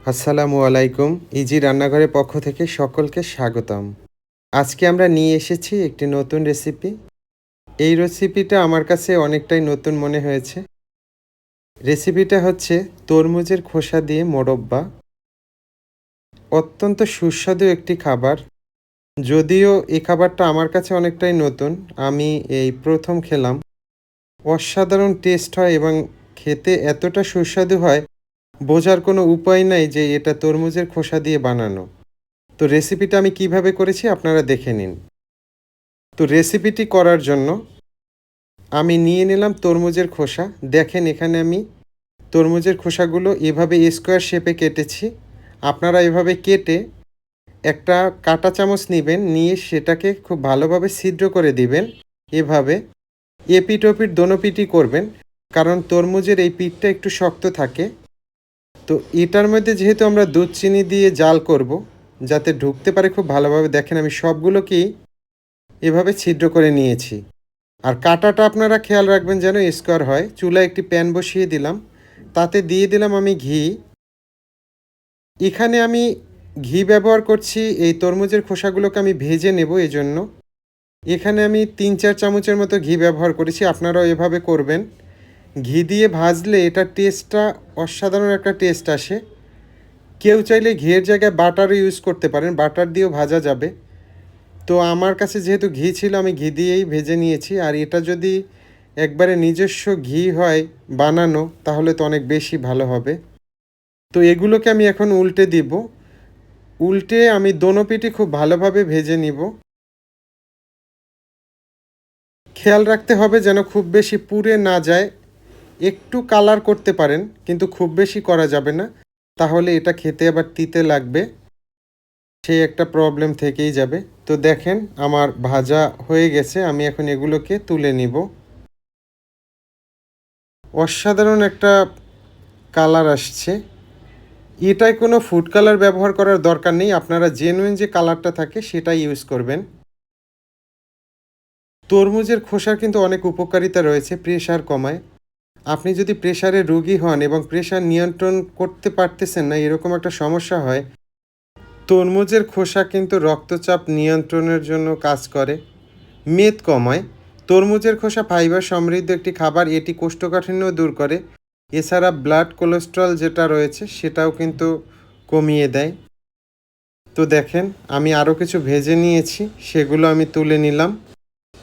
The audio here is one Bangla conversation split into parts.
আসসালামু আলাইকুম। ইজি রান্নাঘরের পক্ষ থেকে সকলকে স্বাগতম। আজকে আমরা নিয়ে এসেছি একটি নতুন রেসিপি। এই রেসিপিটা আমার কাছে অনেকটাই নতুন মনে হয়েছে। রেসিপিটা হচ্ছে তরমুজের খোসা দিয়ে মোরব্বা। অত্যন্ত সুস্বাদু একটি খাবার। যদিও এই খাবারটা আমার কাছে অনেকটাই নতুন। আমি এই প্রথম খেলাম। অসাধারণ টেস্ট হয় এবং খেতে এতটা সুস্বাদু হয়, বোঝার কোনো উপায় নাই যে এটা তরমুজের খোসা দিয়ে বানানো। তো রেসিপিটা আমি কিভাবে করেছি আপনারা দেখে নিন। তো রেসিপিটি করার জন্য আমি নিয়ে নিলাম তরমুজের খোসা। দেখেন এখানে আমি তরমুজের খোসাগুলো এভাবে স্কোয়ার শেপে কেটেছি। আপনারা এভাবে কেটে একটা কাঁটা চামচ নিবেন, নিয়ে সেটাকে খুব ভালোভাবে ছিদ্র করে দিবেন। এভাবে এপিঠ ওপিঠ দোনো পিঠই করবেন, কারণ তরমুজের এই পিঠটা একটু শক্ত থাকে। তো এটার মধ্যে যেহেতু আমরা দুধ চিনি দিয়ে জাল করব, যাতে ঢুকতে পারে খুব ভালোভাবে, দেখেন আমি সবগুলোকেই এভাবে ছিদ্র করে নিয়েছি। আর কাঁটাটা আপনারা খেয়াল রাখবেন যেন স্কোয়ার হয়। চুলায় একটি প্যান বসিয়ে দিলাম, তাতে দিয়ে দিলাম আমি ঘি। এখানে আমি ঘি ব্যবহার করছি, এই তরমুজের খোসাগুলোকে আমি ভেজে নেব এজন্য। এখানে আমি ৩-৪ চামচের মতো ঘি ব্যবহার করেছি, আপনারাও এভাবে করবেন। ঘি দিয়ে ভাজলে এটার টেস্টটা অসাধারণ একটা টেস্ট আসে। কেউ চাইলে ঘিয়ের জায়গায় বাটারও ইউজ করতে পারেন, বাটার দিয়েও ভাজা যাবে। তো আমার কাছে যেহেতু ঘি ছিল, আমি ঘি দিয়েই ভেজে নিয়েছি। আর এটা যদি একবারে নিজস্ব ঘি হয় বানানো, তাহলে তো অনেক বেশি ভালো হবে। তো এগুলোকে আমি এখন উল্টে দিব। উল্টে আমি দোনো পিঠই খুব ভালোভাবে ভেজে নিব। খেয়াল রাখতে হবে যেন খুব বেশি পুড়ে না যায়। একটু কালার করতে পারেন, কিন্তু খুব বেশি করা যাবে না, তাহলে এটা খেতে আবার তিতে লাগবে। সেই একটা প্রবলেম থেকেই যাবে। তো দেখেন আমার ভাজা হয়ে গেছে, আমি এখন এগুলোকে তুলে নিব। অসাধারণ একটা কালার আসছে। এটায় কোনো ফুড কালার ব্যবহার করার দরকার নেই, আপনারা জেনুইন যে কালারটা থাকে সেটাই ইউজ করবেন। তরমুজের খোসার কিন্তু অনেক উপকারিতা রয়েছে, প্রেশার কমায়। আপনি যদি প্রেশারের রোগী হন এবং প্রেশার নিয়ন্ত্রণ করতে পারতেছেন না, এরকম একটা সমস্যা হয়, তরমুজের খোসা কিন্তু রক্তচাপ নিয়ন্ত্রণের জন্য কাজ করে, মেদ কমায়। তরমুজের খোসা ফাইবার সমৃদ্ধ একটি খাবার, এটি কোষ্ঠকাঠিন্য দূর করে। এছাড়া ব্লাড কোলেস্ট্রল যেটা রয়েছে সেটাও কিন্তু কমিয়ে দেয়। তো দেখেন আমি আরও কিছু ভেজে নিয়েছি, সেগুলো আমি তুলে নিলাম।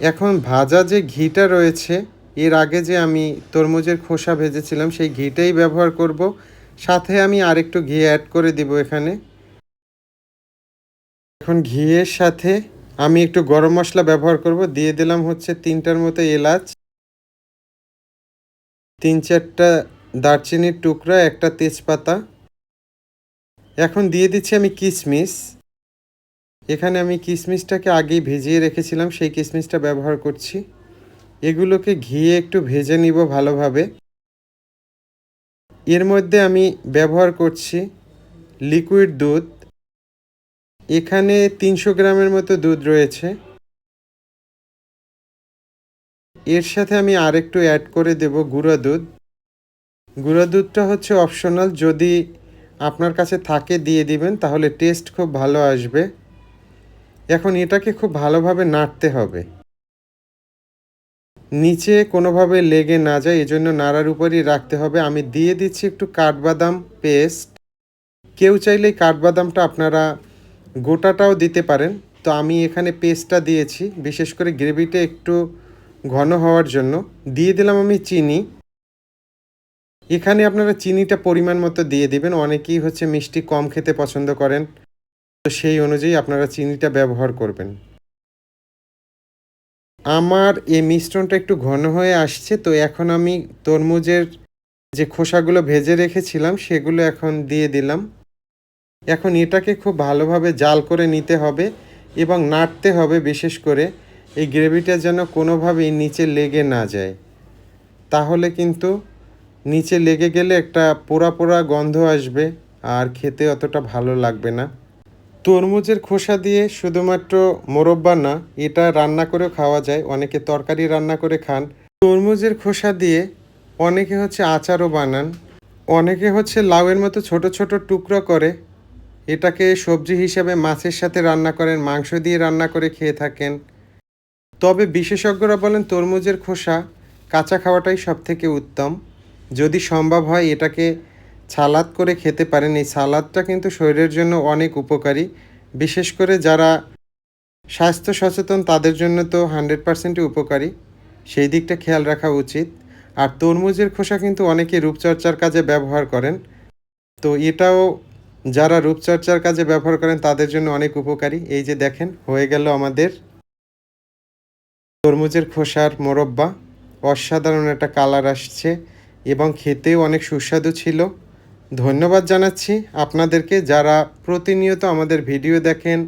এখন ভাজা যে ঘিটা রয়েছে, এর আগে যে আমি তরমুজের খোসা ভেজেছিলাম সেই ঘিটাই ব্যবহার করব। সাথে আমি আরেকটু ঘি অ্যাড করে দিব এখানে। এখন ঘিয়ের সাথে আমি একটু গরম মশলা ব্যবহার করব। দিয়ে দিলাম হচ্ছে ৩টার মতো এলাচ, ৩-৪টা দারচিনির টুকরা, একটা তেজপাতা। এখন দিয়ে দিচ্ছি আমি কিশমিশ। এখানে আমি কিশমিশটাকে আগেই ভিজিয়ে রেখেছিলাম, সেই কিশমিশটা ব্যবহার করছি। এগুলোকে ঘিয়ে একটু ভেজে নিব ভালোভাবে। এর মধ্যে আমি ব্যবহার করছি লিকুইড দুধ। এখানে ৩০০ গ্রামের মতো দুধ রয়েছে। এর সাথে আমি আরেকটু অ্যাড করে দেব গুঁড়া দুধ। গুঁড়া দুধটা হচ্ছে অপশনাল, যদি আপনার কাছে থাকে দিয়ে দিবেন, তাহলে টেস্ট খুব ভালো আসবে। এখন এটাকে খুব ভালোভাবে নাড়তে হবে, নিচে কোনোভাবে লেগে না যায়, এজন্য নাড়ার উপরই রাখতে হবে। আমি দিয়ে দিচ্ছি একটু কাঠবাদাম পেস্ট। কেউ চাইলে কাঠবাদামটা আপনারা গোটাটাও দিতে পারেন। তো আমি এখানে পেস্টটা দিয়েছি, বিশেষ করে গ্রেভিটা একটু ঘন হওয়ার জন্য। দিয়ে দিলাম আমি চিনি। এখানে আপনারা চিনিটা পরিমাণ মতো দিয়ে দিবেন, অনেকেই হচ্ছে মিষ্টি কম খেতে পছন্দ করেন, তো সেই অনুযায়ী আপনারা চিনিটা ব্যবহার করবেন। আমার এই মিশ্রণটা একটু ঘন হয়ে আসছে, তো এখন আমি তরমুজের যে খোসাগুলো ভেজে রেখেছিলাম সেগুলো এখন দিয়ে দিলাম। এখন এটাকে খুব ভালোভাবে জাল করে নিতে হবে এবং নাড়তে হবে, বিশেষ করে এই গ্রেভিটা যেন কোনোভাবেই নিচে লেগে না যায়। তাহলে কিন্তু নিচে লেগে গেলে একটা পোড়া পোড়া গন্ধ আসবে, আর খেতে অতটা ভালো লাগবে না। তরমুজের খোসা দিয়ে শুধুমাত্র মোরব্বা না, এটা রান্না করেও খাওয়া যায়, অনেকে তরকারি রান্না করে খান। তরমুজের খোসা দিয়ে অনেকে হচ্ছে আচারও বানান। অনেকে হচ্ছে লাউয়ের মতো ছোট, ছোট টুকরো করে এটাকে সবজি হিসেবে মাছের সাথে রান্না করেন, মাংস দিয়ে রান্না করে খেয়ে থাকেন। তবে বিশেষজ্ঞরা বলেন তরমুজের খোসা কাঁচা খাওয়াটাই সবথেকে উত্তম। যদি সম্ভব হয় এটাকে সালাদ করে খেতে পারেন। এই সালাদটা কিন্তু শরীরের জন্য অনেক উপকারী। বিশেষ করে যারা স্বাস্থ্য সচেতন তাদের জন্য তো 100% ই উপকারী। সেই দিকটা খেয়াল রাখা উচিত। আর তরমুজের খোসা কিন্তু অনেকে রূপচর্চার কাজে ব্যবহার করেন। তো এটাও যারা রূপচর্চার কাজে ব্যবহার করেন তাদের জন্য অনেক উপকারী। এই যে দেখেন হয়ে গেল আমাদের তরমুজের খোসার মোরব্বা। অসাধারণ একটা কালার আসছে এবং খেতেও অনেক সুস্বাদু ছিল। ধন্যবাদ জানাচ্ছি আপনাদেরকে যারা প্রতিনিয়ত আমাদের ভিডিও দেখেন,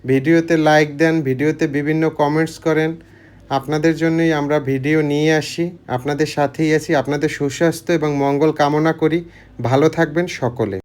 ভিডিওতে লাইক দেন, ভিডিওতে বিভিন্ন কমেন্টস করেন। আপনাদের জন্যই আমরা ভিডিও নিয়ে আসি। আপনাদের সাথেই আছি। আপনাদের সুস্বাস্থ্য এবং মঙ্গল কামনা করি। ভালো থাকবেন সকলে।